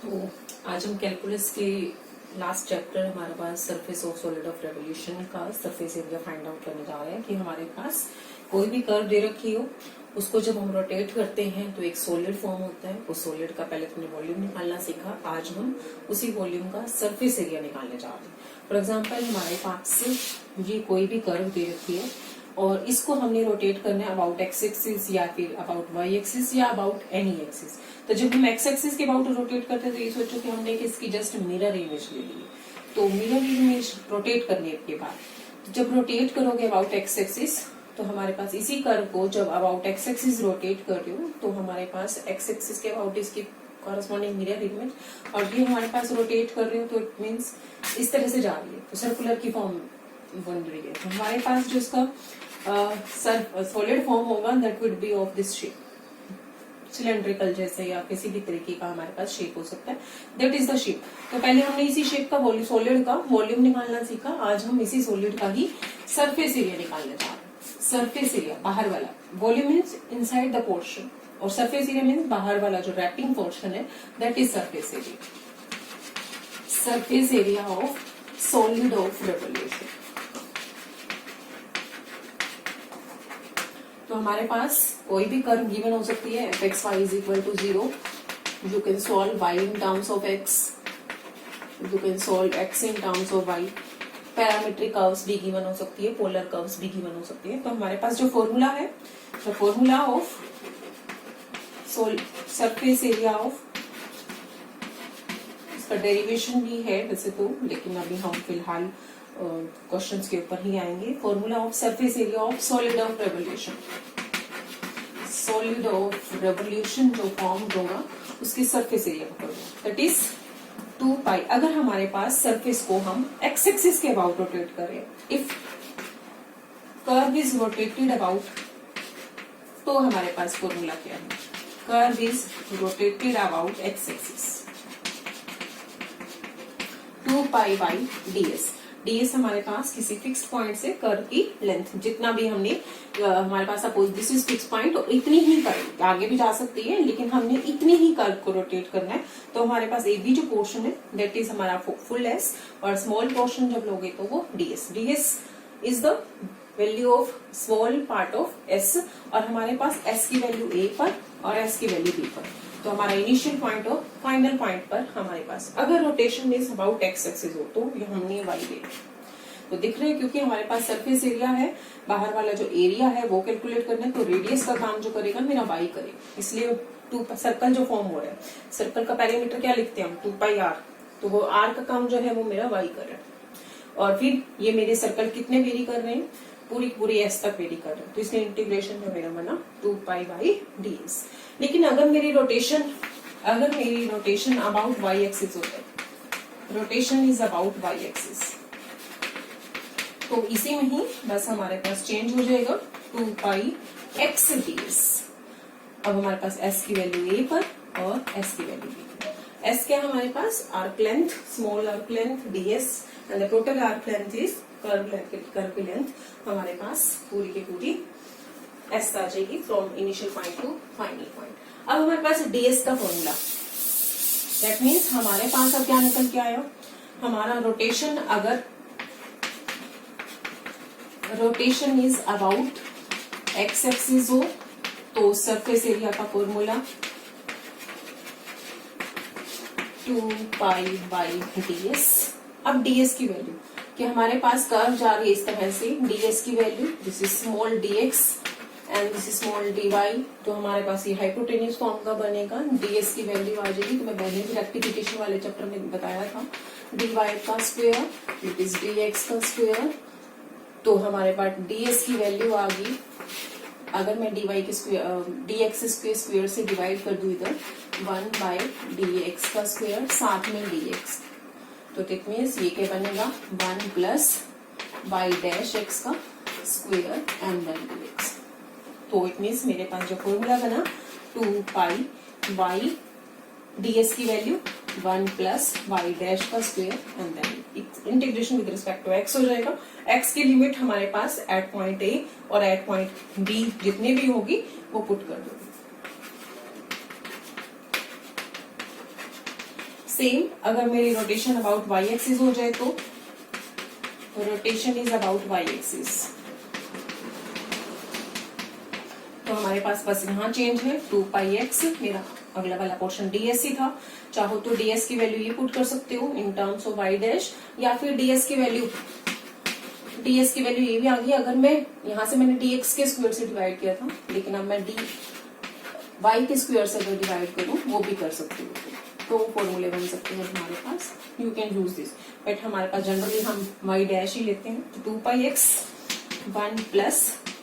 तो आज हम कैलकुलस के लास्ट चैप्टर हमारे पास surface of solid of revolution का सरफेस एरिया फाइंड आउट करने जा रहे हैं कि हमारे पास कोई भी कर्व दे रखी हो, उसको जब हम रोटेट करते हैं तो एक सॉलिड फॉर्म होता है। उस सॉलिड का पहले तुमने वॉल्यूम निकालना सीखा, आज हम उसी वॉल्यूम का सरफेस एरिया निकालने जा रहे हैं। फॉर एग्जाम्पल हमारे पास ये कोई भी कर्व दे रखी है और इसको हमने रोटेट करना है अबाउट एक्स एक्सिस या फिर अबाउट वाई एक्सिस या अबाउट एनी एक्सिस। तो जब हम एक्स एक्सिस के अबाउट रोटेट करते हैं तो ये सोचो कि हमने इसकी जस्ट मिरर इमेज ले ली। तो मिरर इमेज रोटेट करने के बाद जब रोटेट करोगे अबाउट एक्स एक्सिस तो हमारे पास इसी कर्व को जब अबाउट एक्स एक्सिस रोटेट कर रही हो तो हमारे पास एक्स एक्सिस के अबाउट इसकी कॉरेस्पॉन्डिंग मिरर इमेज और ये हमारे पास रोटेट कर रही हो तो इट मीन्स इस तरह से जा रही है, तो सर्कुलर की फॉर्म बन रही है। तो हमारे पास जो इसका सॉलिड फॉर्म होगा that would be of this shape, cylindrical जैसे या किसी भी तरीके का हमारे पास शेप हो सकता है, दैट इज द शेप। तो पहले हमने इसी शेप का सॉलिड का वॉल्यूम निकालना सीखा, आज हम इसी सॉलिड का ही सरफेस एरिया निकालने जा रहे हैं। सरफेस एरिया बाहर वाला, volume means inside the portion और सरफेस एरिया मीन्स बाहर वाला जो रैपिंग पोर्शन है, that is surface area. Surface area of solid of revolution. तो हमारे पास कोई भी कर्व गिवन हो सकती है, f x y is equal to 0, you can solve y in terms of x, you can solve x in terms of y. Parametric curves भी given हो सकती है, पोलर कर्व्स भी गिवन हो सकती है। तो हमारे पास जो फॉर्मूला है, the formula of surface area of, इसका डेरिवेशन भी है वैसे तो, लेकिन अभी हम फिलहाल क्वेश्चंस के ऊपर ही आएंगे। Formula of surface area of solid of revolution, solid of revolution जो फॉर्म होगा उसकी सरफेस एरिया का फॉर्मूला दैट इज 2 पाई। अगर हमारे पास सरफेस को हम एक्स एक्सिस के अबाउट रोटेट करें, if curve is rotated about, तो हमारे पास फॉर्मूला क्या है, curve is rotated about x axis 2 pi by ds। ds हमारे पास किसी फिक्स पॉइंट से कर्व की लेंथ, जितना भी हमने हमारे पास suppose this is fix point और इतनी ही कर्व आगे भी जा सकती है, लेकिन हमने इतनी ही कर्व को रोटेट करना है। तो हमारे पास ए बी जो पोर्शन है दैट इज हमारा फुल एस और स्मॉल पोर्शन जब लोगे तो वो ds। ds is the value of small part of s और हमारे पास s की वैल्यू a पर और s की वैल्यू b पर। तो हमारा इनिशियल पॉइंट और फाइनल पॉइंट पर हमारे पास अगर rotation is about x axis हो तो ये हमने वाई ले, तो दिख रहे हैं क्योंकि हमारे पास सरफेस एरिया है, बाहर वाला जो एरिया है वो कैलकुलेट करना है, तो रेडियस का काम जो करेगा मेरा वाई करेगा। इसलिए 2 सर्कल जो फॉर्म हो रहा है, सर्कल का पेरीमीटर क्या लिखते हैं हम, 2 पाई आर, तो वो आर का काम जो है वो मेरा वाई कर रहा है। और फिर ये मेरे सर्कल कितने वेरी कर रहे हैं, पूरी एस तक वेरी कर रहे हैं, तो इसलिए इंटीग्रेशन जो मेरा बना 2 पाई बाई ds। लेकिन अगर मेरी रोटेशन अबाउट वाई एक्सिस होता है, rotation is about y axis, तो इसी में ही बस हमारे पास चेंज हो जाएगा 2 पाई एक्स ds। अब हमारे पास s की वैल्यू a पर और s की वैल्यू b पर। s क्या हमारे पास arc length, small arc length ds and the total arc length is curve की लेंथ हमारे पास पूरी की पूरी s आ जाएगी from initial point to final point. अब हमारे पास ds का फॉर्मूला, दैट मीन्स हमारे पास अब क्या निकल के आया, हमारा रोटेशन अगर rotation is about x axis हो तो सरफेस एरिया का फॉर्मूला 2 पाई बाई ds। अब ds की वैल्यू कि हमारे पास कर्व जा रही है इस तरह से, ds की value this is small dx and this is small dy, तो हमारे पास ये हाइपोटेन्यूज फॉर्म का बनेगा। ds की वैल्यू आ जाएगी, तो मैं पहले भी रेक्टिफिकेशन वाले चैप्टर में बताया था, dy का स्क्वायर इट इज dx का स्क्वायर। तो हमारे पास ds की वैल्यू आ गई, अगर मैं dy के dx के स्क्वायर से डिवाइड कर दूं इधर 1 बाय dx का स्क्वायर साथ में dx, तो इट मीन्स ये क्या बनेगा 1 प्लस बाई डैश एक्स का स्क्वायर एंड देन dx। तो इट मीन्स मेरे पास जो फॉर्मूला बना 2 पाई बाई ds की वैल्यू 1 प्लस बाई डैश का square and then integration with respect to x हो जाएगा। x की लिमिट हमारे पास एट पॉइंट a और एट पॉइंट b जितने भी होगी वो पुट कर दो। सेम अगर मेरी रोटेशन अबाउट वाई एक्सिस हो जाए तो rotation is about y axis, तो हमारे पास बस यहाँ चेंज है 2πx। मेरा अगला वाला पोर्शन ds ही था, चाहो तो ds की वैल्यू ये पुट कर सकते हो इन टर्म्स ऑफ y डैश, या फिर ds की वैल्यू ये भी आ गई। अगर मैं यहाँ से मैंने dx के स्क्वायर से डिवाइड किया था, लेकिन अब मैं y के स्क्वायर से अगर डिवाइड करूँ वो भी कर सकती हूँ, तो फॉर्मूले बन सकते हैं हमारे पास। You can use this, but हमारे पास जनरली हम y डैश ही लेते हैं। तो 2πx 1 प्लस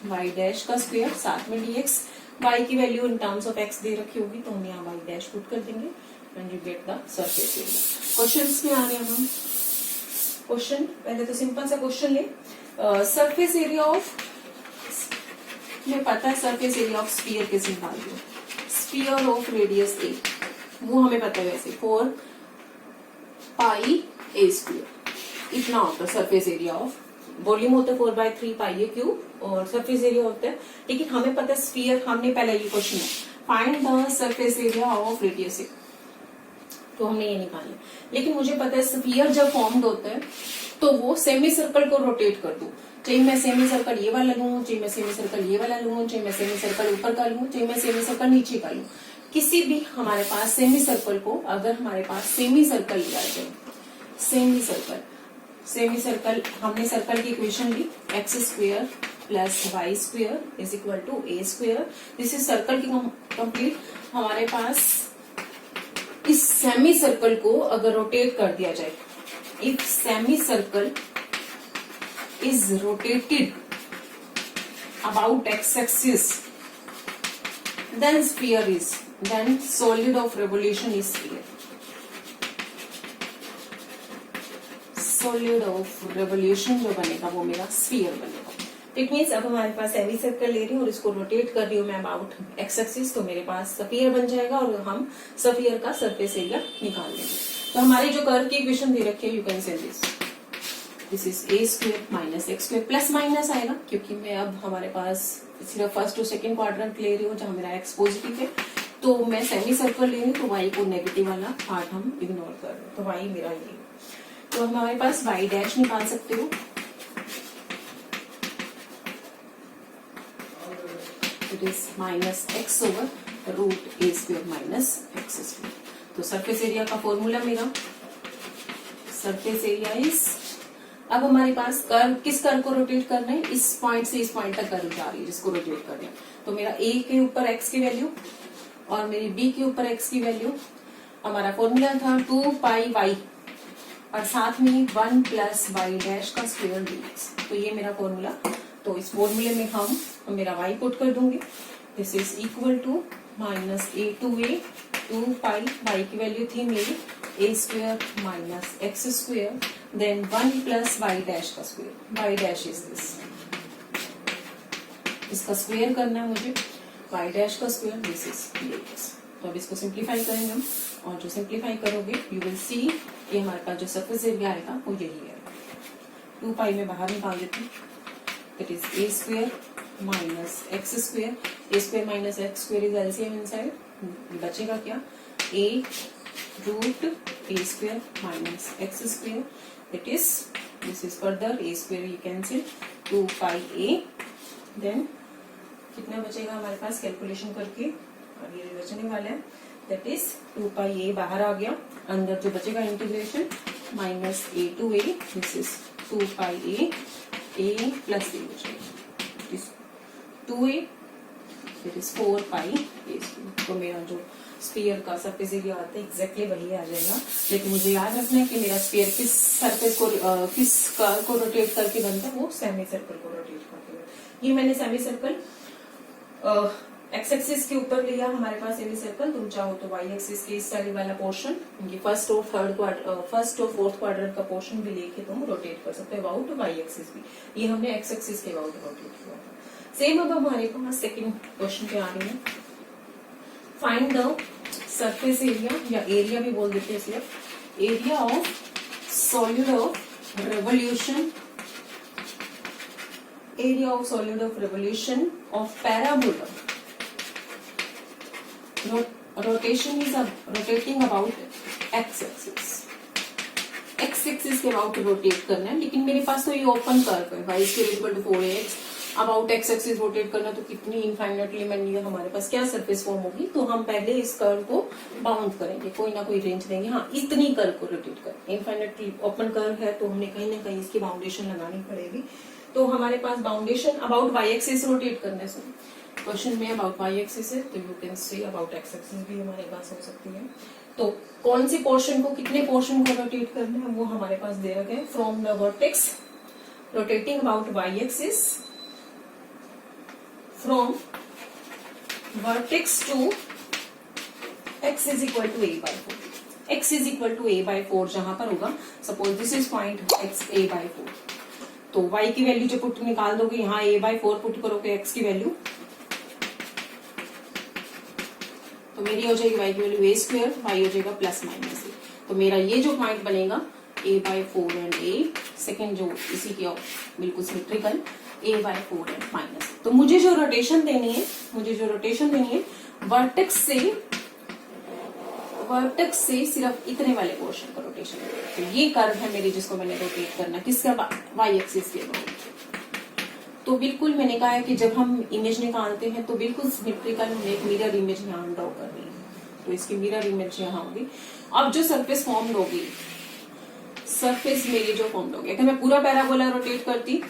y डैश का स्क्वायर साथ में dx, y की value in terms of x दे रखी होगी तो हम यहाँ y डैश पुट कर देंगे and you get the surface area. Questions में आ रहे हैं हम। क्वेश्चन पहले तो सिंपल सा क्वेश्चन ले, सरफेस एरिया ऑफ, में पता है सरफेस एरिया ऑफ स्फीयर कैसे निकालते हो, स्फीयर ऑफ रेडियस a, वो हमें पता है वैसे 4 पाई a स्क्वायर इतना होता है सरफेस एरिया ऑफ। वॉल्यूम होता है 4/3 पाई a क्यूब और सरफेस एरिया होता है, लेकिन हमें पता है स्फीयर, हमने पहले ये क्वेश्चन है find the surface area of radius a, तो हमने ये निकाला। लेकिन मुझे पता है स्फीयर जब फॉर्म्ड होता है तो वो सेमी सर्कल को रोटेट कर दूं, चाहे मैं सेमी सर्कल ये वाला लूं, चाहे मैं सेमी सर्कल ये वाला लूं, चाहे मैं सेमी सर्कल ऊपर का लूं, चाहे मैं सेमी सर्कल नीचे का लूं, किसी भी हमारे पास सेमी सर्कल को, अगर हमारे पास सेमी सर्कल लिया जाए, सेमी सर्कल हमने सर्कल की इक्वेशन ली x square plus y square is equal to a square. This is circle की कंप्लीट। हमारे पास इस सेमी सर्कल को अगर रोटेट कर दिया जाए, if semi circle is rotated about x axis, then sphere is, then solid of revolution is sphere, solid of revolution जो बनेगा वो मेरा स्फीयर बनेगा। इट मीन्स अब हमारे पास सेमी सर्कल ले रही हूँ और इसको रोटेट कर रही हूँ मैं अबाउट एक्स एक्सिस, तो मेरे पास स्फीयर बन जाएगा और हम स्फीयर का सरफेस एरिया निकाल लेंगे। तो हमारी जो कर्व की इक्वेशन दे रखी है, you can say this is a square minus x square, plus minus आएगा क्योंकि मैं अब हमारे पास सिर्फ फर्स्ट और सेकंड क्वाड्रेंट ले रही हूँ जहाँ मेरा एक्स पॉजिटिव है, तो मैं सेमी सर्कल ले रही हूँ तो y को नेगेटिव वाला पार्ट हम इग्नोर कर रहे हैं, तो y मेरा ये। तो हमारे पास y डैश निकाल सकते हो, it is minus x over root a square minus x square. तो सरफेस एरिया का फॉर्मूला मेरा, सरफेस एरिया इज, अब हमारे पास कर्व, किस कर्व को रोटेट करना है, इस पॉइंट से इस पॉइंट तक कर्व जा रही है जिसको रोटेट करना है। तो मेरा a के ऊपर x की वैल्यू और मेरी b के ऊपर x की वैल्यू, हमारा फॉर्मूला था 2 पाई y और साथ में 1 प्लस y डैश का स्क्वायर dx, तो ये मेरा फॉर्मूला। तो इस फॉर्मूले में हम मेरा y पुट कर दूंगी, this is equal to minus a to a 2 pi, y की वैल्यू थी मेरी a square minus x square, then 1 plus y dash का square, y dash is this, इसका स्क्वायर करना है मुझे, y डैश का स्क्वायर दिस इज dx। तो अब इसको सिंप्लीफाई करेंगे हम, और जो सिंप्लीफाई करोगे यू विल सी ये हमारे पास जो सरफेस एरिया आएगा वो यही है। 2 पाई में बाहर निकाल देते हैं, it is a square minus x square, a square minus x square is LCM inside, बचेगा क्या, a root a square minus x square, it is, this is further a square you cancel 2 pi a, then कितना बचेगा हमारे पास calculation करके, और ये बचने वाला है दैट इज 2 पाई a बाहर आ गया, अंदर जो बचेगा integration minus a to a, this is 2 pi a plus a बचेगा, is 2a, it is 4 pi a square. तो मेरा जो स्फीयर का सरफेस एरिया आता है एग्जैक्टली वही आ जाएगा। लेकिन मुझे याद रखना है कि मेरा स्फीयर किस सरफेस को, किस कर्व को रोटेट करके बनता है, वो सेमी सर्कल को रोटेट करके बनता है। ये मैंने सेमी सर्कल एक्स एक्सिस के ऊपर लिया हमारे पास सेमी सर्कल, तुम चाहो तो वाई एक्सिस के इस साइड वाला पोर्शन, फर्स्ट और फोर्थ क्वाड्रेंट का पोर्शन भी लेके तुम रोटेट कर सकते हो अबाउट वाई एक्सिस भी, ये हमने एक्स एक्सिस के अबाउट रोटेट किया था। सेम अब हमारे पास सेकंड क्वेश्चन पे आ रही है, फाइंड द सरफेस एरिया, या एरिया भी बोल देते हैं सिर्फ, area of solid of revolution, area of solid of revolution of parabola, rotation is rotating about x axis के अबाउट रोटेट करना है, लेकिन मेरे पास तो ये ओपन कर्व है, y square equal to 4ax, about x axis rotate करना, तो कितनी इनफाइनाइटली मैनी हमारे पास क्या सरफेस फॉर्म होगी। तो हम पहले इस कर्व को बाउंड करेंगे, कोई ना कोई रेंज देंगे, हाँ इतनी कर्व को रोटेट करें। इनफाइनाइटली ओपन कर्व है तो हमने कहीं ना कहीं इसकी बाउंडेशन लगानी पड़ेगी। तो हमारे पास बाउंडेशन अबाउट वाई एक्सिस रोटेट करने से, क्वेश्चन में अबाउट वाई एक्सिस है तो you can see about x axis भी हमारे पास हो सकती है। तो कौन सी पोर्शन को, कितने पोर्शन को रोटेट करना है वो हमारे पास दे रखे हैं। From the vertex rotating about y axis, from vertex to x is equal to a/4, x is equal to a/4 जहां पर होगा, suppose this is point x a/4, तो y की वैल्यू जो पुट निकाल दोगे, यहाँ a/4 पुट करोगे x की वैल्यू, तो मेरी हो जाएगी y की वैल्यू a स्क्वायर, y हो जाएगा प्लस माइनस a। तो मेरा ये जो पॉइंट बनेगा a/4 एंड a, सेकेंड जो इसी की बिल्कुल सिमेट्रिकल a/4 एंड माइनस। तो मुझे जो रोटेशन देनी है वर्टेक्स से सिर्फ इतने वाले पोर्शन का रोटेशन। तो ये कर्व है मेरी जिसको मैंने रोटेट करना, किसका, वाई एक्सिस के अबाउट। तो बिल्कुल मैंने कहा है कि जब हम इमेज निकालते हैं तो बिल्कुल सिमेट्रिकल एक मिरर इमेज यहाँ ड्रॉ करनी है, तो इसकी मिरर इमेज यहाँ होगी। अब जो सरफेस फॉर्म होगी, सरफेस मेरी जो फॉर्म होगी, अगर मैं पूरा पैराबोला रोटेट करती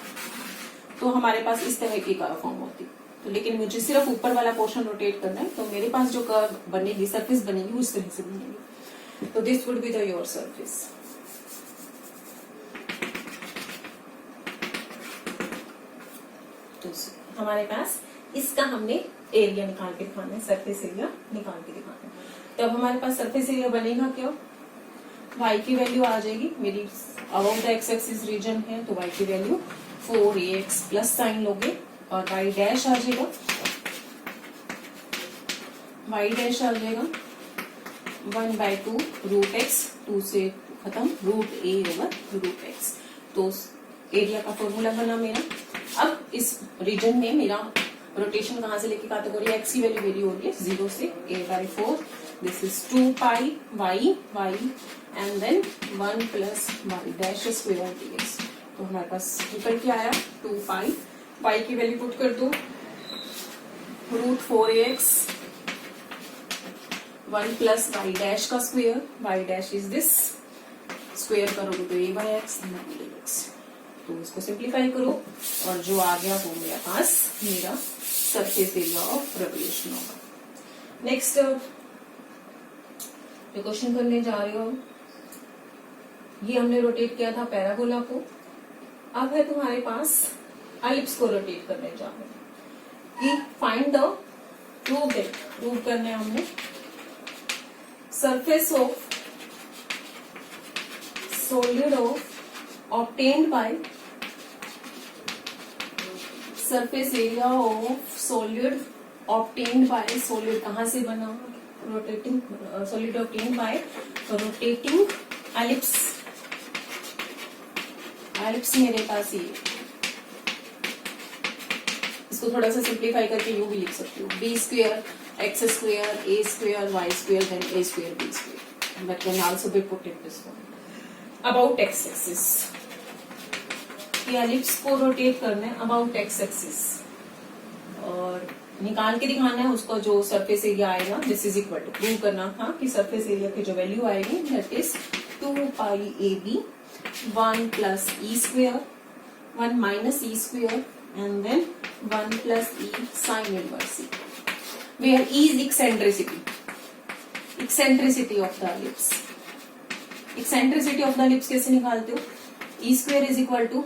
तो हमारे पास इस तरह की कर्व फॉर्म होती, तो लेकिन मुझे सिर्फ ऊपर वाला पोर्शन रोटेट करना है, तो मेरे पास जो कर्व बनेगी, सरफेस बनेगी, उस तरह से बनेगी। तो this would be the your surface. तो हमारे पास इसका हमने एरिया निकाल के दिखाना है, सरफेस एरिया निकाल के दिखाना है। तो अब हमारे पास सरफेस एरिया बनेगा क्या, y की वैल्यू आ जाएगी मेरी about the x axis region है, तो y की वैल्यू 4ax प्लस साइन लोगे और y डैश आ जाएगा, y डैश आ जाएगा 1/2 रूट एक्स, 2 से खत्म root a over root x. तो एरिया का फॉर्मूला बना मेरा। अब इस रीजन में मेरा रोटेशन कहां से लेके कहां तक हो रही है, एक्स की वैल्यू वेरी हो रही है 0 से a/4, this is 2 pi y and then 1 plus y dash square dx। तो हमारे पास निकल के आया 2 पाई, y की वैल्यू पुट कर दो root 4ax 1 plus y dash का square, y dash is this, square करोगे तो a/x dx। तो इसको सिंप्लीफाई करो और जो आ गया वो मेरे पास मेरा सरफेस एरिया ऑफ रेवोल्यूशन होगा। नेक्स्ट जो क्वेश्चन करने जा रहे हो, ये हमने रोटेट किया था पैराबोला को, अब है तुम्हारे पास एलिप्स को रोटेट करने जा रहे हैं कि फाइंड द प्रूव करने हमने surface of solid of obtained by surface area of solid obtained by, solid कहां से बना, rotating solid obtained by rotating ellipse. Ellipse मेरे पास ये, इसको थोड़ा सा सिंप्लीफाई करके यू भी लिख सकती हूँ, b square x square a square y square then a square b square, but can also be put in this form. About x axis, ये एलिप्स को रोटेट करना है अबाउट एक्स एक्सिस और निकाल के दिखाना है उसका जो सरफेस एरिया आएगा, this is equal to, prove करना था कि सरफेस एरिया की जो वैल्यू आएगी that is 2 pi ab 1 plus e square 1 minus e square and then 1 plus e sine inverse e, where e is eccentricity of the ellipse. Eccentricity of the ellipse कैसे निकालते हो, e square is equal to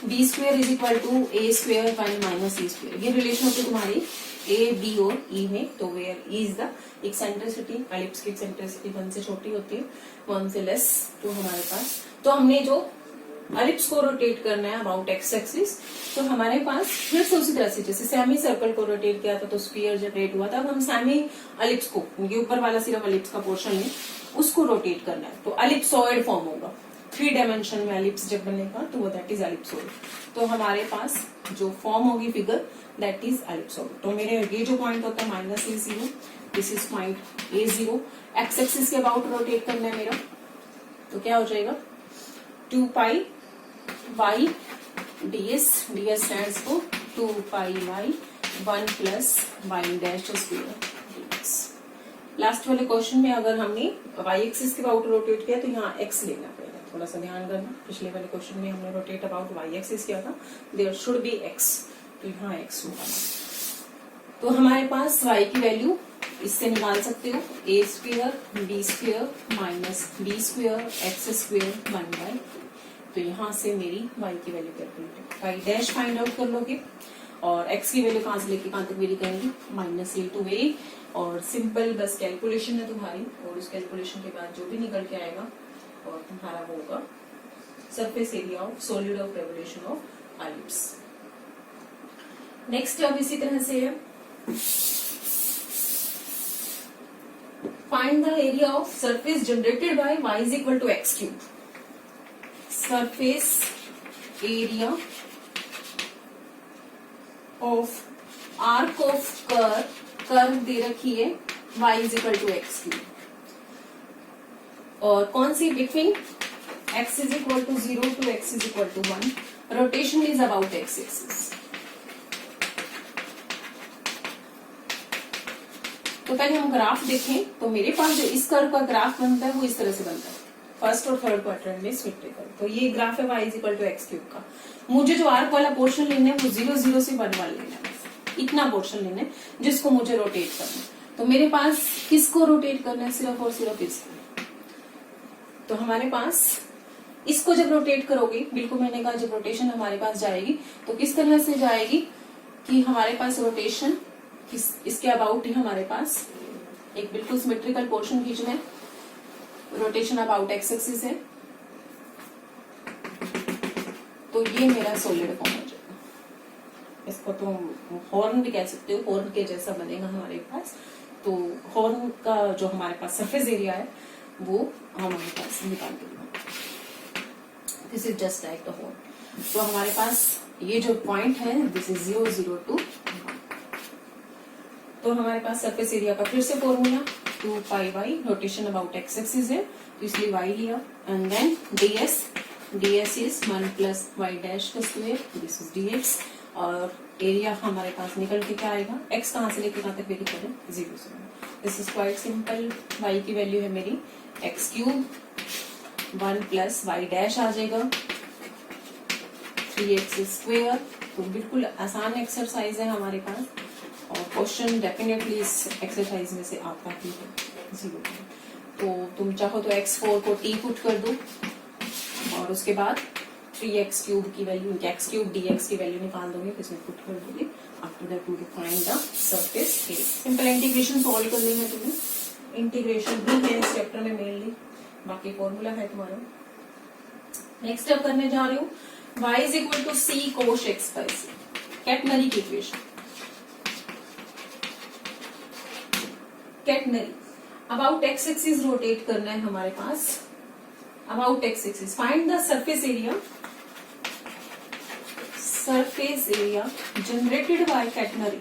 b square is equal to a square 1 minus e square. ये relation होती है तुम्हारी a b और e में, तो where e is the eccentricity, ellipse की एक्सेंट्रिसिटी 1 से छोटी होती है 1 से लेस। तो हमारे पास, तो हमने जो एलिप्स को रोटेट करना है अबाउट एक्स एक्सिस, तो हमारे पास फिर से उसी तरह से जैसे सेमी सर्कल को रोटेट किया था तो स्फीयर जनरेट हुआ था, अब हम सेमी एलिप्स को, ये ऊपर वाला सिर्फ एलिप्स का पोर्शन है उसको रोटेट करना है, तो एलिप्सॉइड फॉर्म होगा। 3 डायमेंशन में एलिप्स जब बनेगा तो वो दैट इज एलिप्सॉइड। तो हमारे पास जो फॉर्म होगी फिगर दैट इज एलिप्सॉइड। तो मेरे ये जो पॉइंट होता है -a0, this is point A0। X axis के अबाउट रोटेट करना है मेरा, तो क्या हो जाएगा 2 pi y ds, ds stands for 2 pi y 1 plus y dash square dx। Last वाले क्वेश्चन में अगर हमने y एक्सिस के अबाउट रोटेट किया तो यहाँ x लेना पड़ेगा, थोड़ा सा ध्यान करना। पिछले वाले क्वेश्चन में हमने रोटेट अबाउट y एक्सिस किया था, देयर शुड बी x, तो यहाँ x होगा। तो हमारे पास y की वैल्यू इससे निकाल सकते हो a square b square minus b square x square 1/, तो यहाँ से मेरी y की value calculate, y dash find out कर लोगे और x की वैल्यू कहाँ से लेके कहाँ तक वेरी करेंगे -a to a, और सिंपल बस कैलकुलेशन है तुम्हारी, और उस कैलकुलेशन के बाद जो भी निकल के आएगा और तुम्हारा वो होगा surface area of solid of revolution of ellipse. Next अब इसी तरह से है find the area of surface generated by y is equal to x cube. Surface area of arc of curve दे रखी है y is equal to x cube, और कौन सी between x is equal to 0 to x is equal to 1, rotation is about x axis. तो पहले हम graph देखें, तो मेरे पास जो इस कर्व का ग्राफ बनता है वो इस तरह से बनता है, फर्स्ट और थर्ड क्वाड्रेंट में सिमेट्रिकल। तो ये ग्राफ है y is equal to x cube का। मुझे जो आर्क वाला पोर्शन लेना है वो 0 0 से 1 1 लेना है, इतना पोर्शन लेना है जिसको मुझे रोटेट करना है। तो मेरे पास किसको रोटेट करना है, सिर्फ और सिर्फ इसको। तो हमारे पास इसको जब रोटेट करोगे, बिल्कुल मैंने कहा जब रोटेशन हमारे पास जाएगी तो किस तरह से जाएगी कि हमारे पास रोटेशन इसके अबाउट ही हमारे पास एक बिल्कुल सिमेट्रिकल पोर्शन खींचना है, रोटेशन अबाउट एक्स एक्सिस है, तो ये मेरा सॉलिड फॉर्म हो जाएगा। इसको तुम हॉर्न भी कह सकते हो, हॉर्न के जैसा बनेगा हमारे पास। तो हॉर्न का जो हमारे पास सरफेस एरिया है वो हमारे पास निकाल के this is just like the horn. तो हमारे पास ये जो पॉइंट है दिस इज 0 0 to 1। तो हमारे पास सरफेस एरिया का फिर से formula 2 pi y, rotation about x axis है तो इसलिए y लिया, and then ds is 1 plus y dash का स्क्वायर, दिस इज dx, और एरिया हमारे पास निकल के क्या आएगा, x कहाँ से लेके कहाँ तक वेरी करें 0 से। This is quite simple, y की वैल्यू है मेरी x cube, 1 plus y dash आ जाएगा 3x स्क्वायर। तो बिल्कुल आसान एक्सरसाइज है हमारे पास, और क्वेश्चन डेफिनेटली इस एक्सरसाइज में से आता ही है 0। तो तुम चाहो तो x4 को t पुट कर दो, और उसके बाद 3x क्यूब की वैल्यू, x क्यूब dx की वैल्यू निकाल दोगे, तो इसमें पुट कर दोगे। After that to find the surface area. Simple integration solve कर लेंगे तुम्हें, इंटीग्रेशन भी है इस चैप्टर में मेनली, बाकी फॉर्मूला है तुम्हारा। नेक्स्ट अब करने जा रही हूँ y is equal to c cos x by c, catenary की equation. Catenary about x axis rotate करना है हमारे पास, about x axis. Find the surface area, surface area generated by catenary,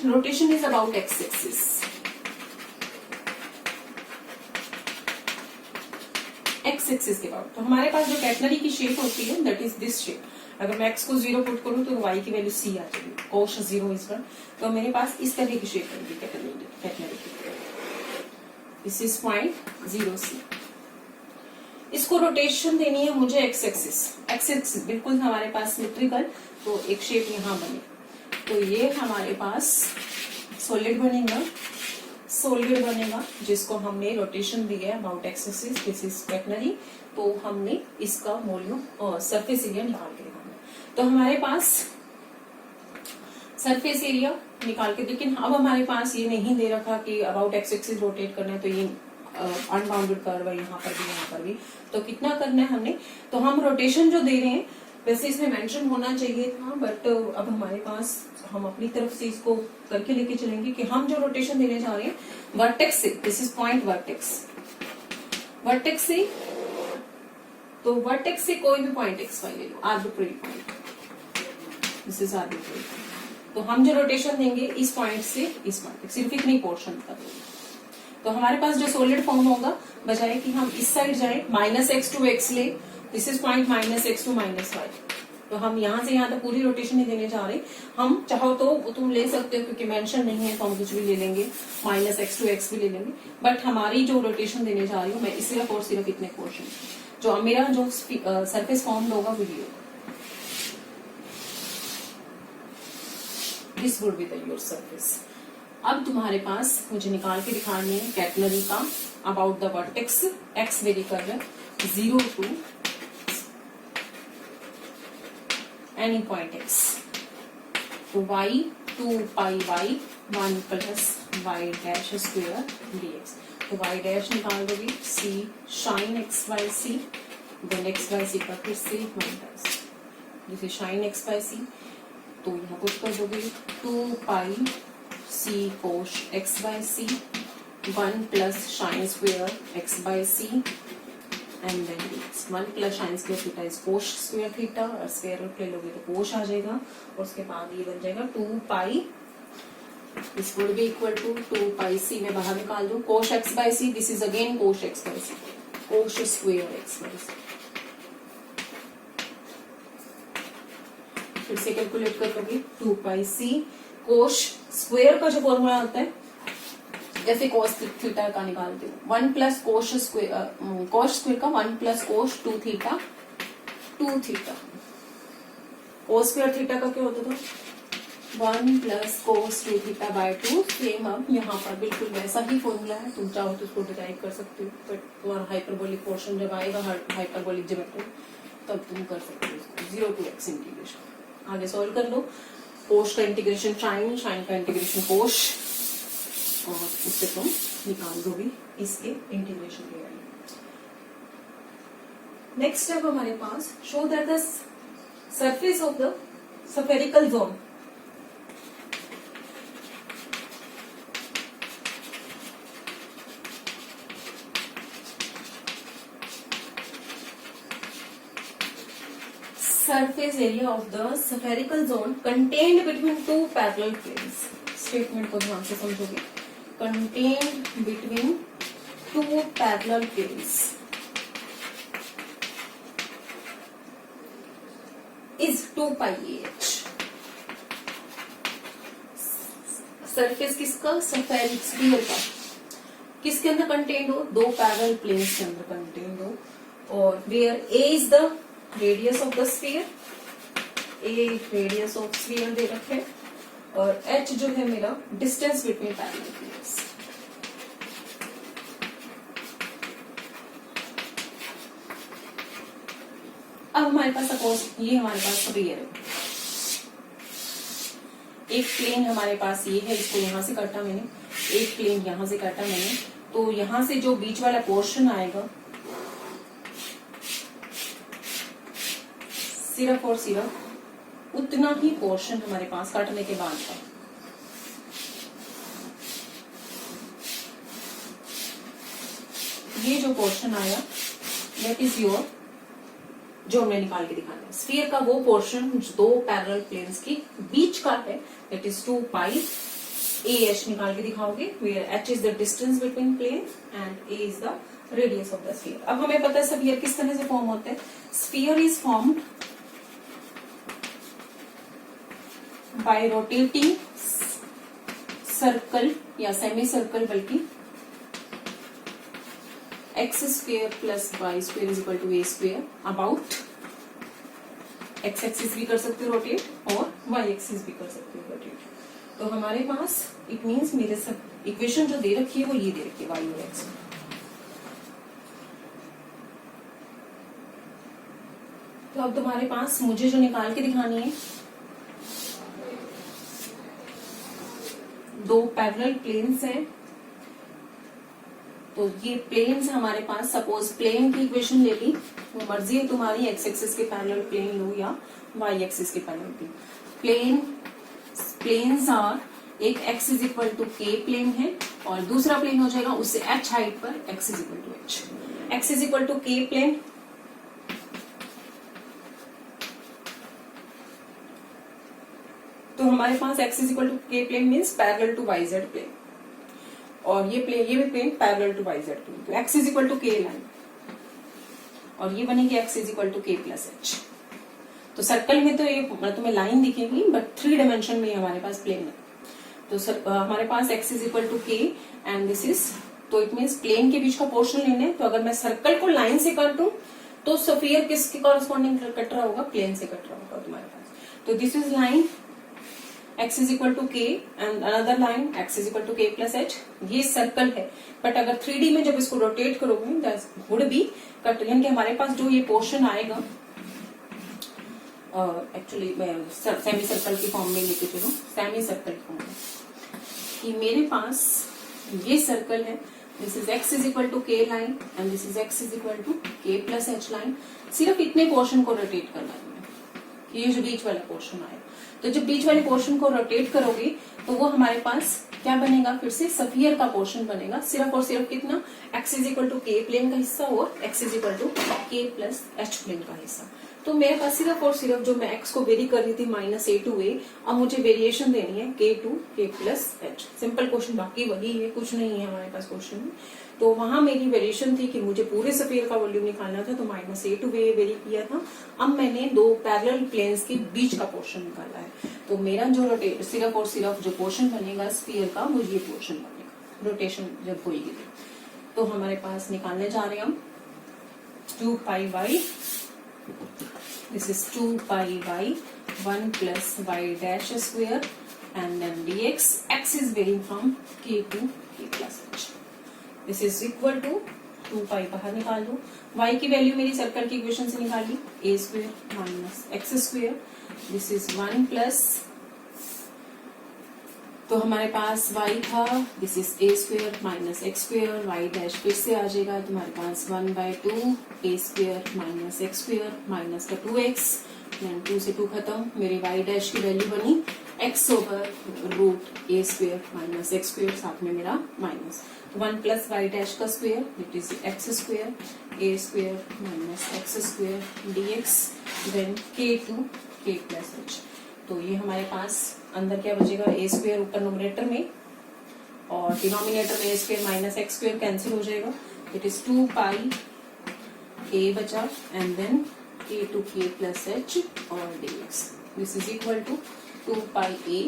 rotation is about x axis. X axis के about, तो हमारे पास जो catenary की शेप होती है दैट इज दिस शेप। अगर मैं x को 0 पुट करूं तो y की वैल्यू c आ जाएगी, cos 0 इस पर। तो मेरे पास इस तरह की शेप होगी कैटनरी की, दिस इज पॉइंट 0 c। इसको रोटेशन देनी है मुझे x एक्सिस बिल्कुल हमारे पास सिमेट्रिकल, तो एक शेप यहाँ बने। तो ये हमारे पास सॉलिड बनेगा जिसको हमने रोटेशन दी है about x axis, this is catenary. तो हमने इसका वॉल्यूम और सरफेस एरिया निकाल के दिखाना। तो हमारे पास सरफेस एरिया निकाल के, लेकिन अब हमारे पास ये नहीं दे रखा कि अबाउट एक्स एक्सिस रोटेट करना है, तो ये अनबाउंडेड कर्व है यहाँ पर भी। तो कितना करना है हमने, तो हम रोटेशन जो दे रहे हैं वैसे इसमें मेंशन होना चाहिए था, बट अब हमारे पास हम अपनी तरफ से इसको करके लेके चलेंगे कि हम जो रोटेशन देने जा रहे हैं वर्टेक्स से, दिस इज पॉइंट वर्टेक्स से, तो वर्टेक्स से कोई भी पॉइंट एक्स वाई ले लो, arbitrary point, this is arbitrary. तो हम जो रोटेशन देंगे इस पॉइंट से इस पॉइंट तक, सिर्फ इतनी पोर्शन का देंगे। तो हमारे पास जो सॉलिड फॉर्म होगा, बजाय कि हम इस साइड जाए -x to x ले, this is point -x to -y, तो हम यहाँ से यहाँ तक पूरी रोटेशन नहीं देने जा रहे। हम चाहो तो तुम ले सकते हो, क्योंकि मेंशन नहीं है तो हम कुछ भी ले लेंगे, -x to x भी ले लेंगे, बट हमारी जो रोटेशन देने जा रही हूँ मैं सिर्फ और सिर्फ इतने पोर्शन, जो मेरा जो सरफेस फॉर्म होगा video, this would be the your surface. अब तुम्हारे पास मुझे निकाल के दिखानी है कैटनरी का about the vertex, x very कर रहे 0 to any point x, तो y 2 pi y 1 plus y dash square dx, तो y dash निकाल दोगे c sin x by c, then x by c का फिर से 1 plus, जैसे sin x by c, तो यहाँ कुछ कर दोगे 2 pi c cos x by c 1 plus sin square x by c and then dx, 1 plus sin square theta is cos square theta, और square रूट ले लोगे तो cos आ जाएगा, और उसके बाद ये बन जाएगा 2 pi, this would be equal to 2 pi c, मैं बाहर निकाल दूं cos x by c, this is again cos x by c, cos square x by c, फिर से कैलकुलेट कर लोगे 2 pi c, cos स्क्वायर का जो फॉर्मूला होता है, जैसे cos थीटा का निकालते हो 1 प्लस cos स्क्वायर का 1 plus cos 2 theta 2 theta, cos square theta का क्या होता था 1 plus cos 2 theta by 2, same अब यहाँ पर बिल्कुल वैसा ही फॉर्मूला है, तुम चाहो तो उसको डिराइव कर सकते हो, बट तुम्हारा हाइपरबोलिक पोर्शन जब आएगा हाइपरबोलिक ज्योमेट्री तब तुम कर सकते हो 0 to x इंटीग्रेशन। आगे सॉल्व कर लो, कोश का इंटीग्रेशन साइन, साइन का इंटीग्रेशन कोश, और उससे तुम निकाल दोगे इसके इंटीग्रेशन के वैल्यू। नेक्स्ट स्टेप हमारे पास, show that the surface of the spherical zone, surface area of the spherical zone contained between two parallel planes, statement को ध्यान से समझोगे, contained between two parallel planes is 2 pi h। Surface किसका, sphere का, किसके अंदर कंटेन्ड हो, दो पैरेलल प्लेन्स के अंदर कंटेन्ड हो, और where a is the radius of the sphere, a radius of sphere दे रखे, और h जो है मेरा डिस्टेंस बिटवीन पैरेलल प्लेन्स। अब हमारे पास सपोज ये हमारे पास स्फीयर है, एक प्लेन हमारे पास ये है, इसको यहां से काटा मैंने, एक प्लेन यहां से काटा मैंने, तो यहां से जो बीच वाला पोर्शन आएगा सिर्फ और सिर्फ उतना ही पोर्शन हमारे पास काटने के बाद का, ये जो पोर्शन आया दैट इज योर, जो हमने निकाल के दिखाना है स्फीयर का वो पोर्शन जो दो पैरेलल प्लेन्स की बीच का है, दैट इज 2 पाई ah निकाल के दिखाओगे, where h is the distance between plane and a is the radius of the sphere. अब हमें पता है स्फीयर किस तरह से फॉर्म होता है, sphere is formed by rotating circle या सेमी सर्कल, बल्कि x square plus y square is equal to a square about x axis भी कर सकते हो रोटेट और वाई एक्सिस भी कर सकते हो रोटेट। तो हमारे पास इट मीन्स मेरे सब इक्वेशन जो दे रखी है वो ये दे रखी है वाई और एक्स। तो अब तुम्हारे पास मुझे जो निकाल के दिखानी है, दो पैरेलल प्लेन्स हैं, तो ये प्लेन्स हमारे पास, सपोज प्लेन की इक्वेशन ले ली, वो मर्जी है तुम्हारी, एक्स एक्सिस के पैरेलल प्लेन लो या वाई एक्सिस के पैरेलल प्लेन। प्लेन्स आर, एक x is equal to k plane है और दूसरा प्लेन हो जाएगा उससे h हाइट पर x is equal to h। X is equal to k plane, तो हमारे पास x is equal to k plane means parallel to y z plane, और ये भी plane parallel to y z plane, तो x is equal to k line, और ये बनेगी x is equal to k plus h. तो circle में तो ये तुम्हें लाइन दिखेगी, बट 3 डायमेंशन में हमारे पास प्लेन है। तो हमारे पास x is equal to k and this is, तो इट मीन्स प्लेन के बीच का पोर्शन लेना है। तो अगर मैं सर्कल को लाइन से काटूं तो स्फीयर किसके कॉरेस्पॉन्डिंग कट रहा होगा, प्लेन से कट रहा होगा तुम्हारे पास। तो this is line x is equal to k and another line x is equal to k plus h. ये सर्कल है, बट अगर 3D में जब इसको रोटेट करोगे दैट वुड बी कट, यानी कि हमारे पास जो ये पोर्शन आएगा, एक्चुअली सेमी सर्कल की फॉर्म में लेके चलो, सेमी सर्कल की फॉर्म में, कि मेरे पास ये सर्कल है, this is x is equal to k line and this is x is equal to k plus h line. सिर्फ इतने पोर्शन को रोटेट करना है, ये जो बीच वाला पोर्शन आएगा। तो जब बीच वाले पोर्शन को रोटेट करोगे तो वो हमारे पास क्या बनेगा, फिर से स्फीयर का पोर्शन बनेगा, सिर्फ और सिर्फ कितना, x is equal to k plane का हिस्सा और x is equal to k plus H plane का हिस्सा। तो मेरे पास सिर्फ और सिर्फ जो मैं x को वेरी कर रही थी -a to a, अब मुझे वेरिएशन देनी है k to k plus h। Simple question, बाकी वही है, कुछ नहीं है हमारे पास क्वेश्चन में। तो वहां मेरी वेरिएशन थी कि मुझे पूरे स्फीयर का वॉल्यूम निकालना था, तो -a to a वेरी किया था। अब मैंने दो पैरेलल प्लेन्स के बीच का पोर्शन निकाला है, तो मेरा जो सिर्फ और सिर्फ जो पोर्शन बनेगा स्फीयर का, वो ये पोर्शन बनेगा रोटेशन जब होगी। तो हमारे पास निकालने जा रहे हैं हम 2 pi y, this is 2 pi y 1 plus y dash square and then dx, x is varying from k to k plus h, this is equal to 2 pi बाहर निकाल दो, y की वैल्यू मेरी सर्कल की इक्वेशन से निकाली, a square minus x square, this is 1 plus, तो हमारे पास y था, this is a square minus x square, y dash फिर से आ जाएगा तुम्हारे पास 1/2 a square minus x square minus का 2x, देन 2 से 2 खत्म, मेरी y डैश की वैल्यू बनी x over root a square minus x square, साथ में मेरा माइनस, तो 1 प्लस y डैश का square it is x square a square minus x square dx, then k to k plus h। तो ये हमारे पास अंदर क्या बचेगा, ए स्क्वेयर ऊपर नोमिनेटर में, और डिनोमिनेटर में a square minus x square cancel हो जाएगा, इट इज 2 पाई ए बचा and then k to k plus h और dx, this is equal to 2 pi a,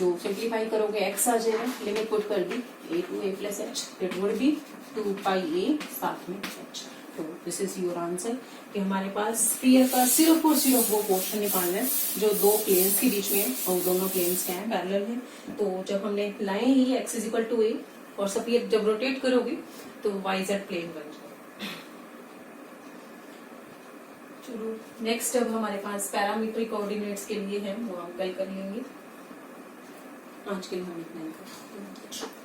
जो सिंप्लीफाई करोगे एक्स आ जाएगा, लिमिट पुट कर दी a to a plus h, it would be 2 pi a साथ में h। तो दिस इज योर आंसर, कि हमारे पास स्फीयर का सिर्फ और सिर्फ वो पोर्शन निकालना है जो दो प्लेन्स के बीच में है, और दोनों प्लेन्स क्या है, पैरेलल है। तो जब हमने लाइन ली x is equal to a, और स्फीयर जब रोटेट करोगे तो वाई जेड प्लेन बन जाएगा। चलो नेक्स्ट अब हमारे पास पैरामीट्रिक कोऑर्डिनेट्स के लिए है, वो हम कल कर लेंगे। आज के लिए हम इतना ही करते हैं।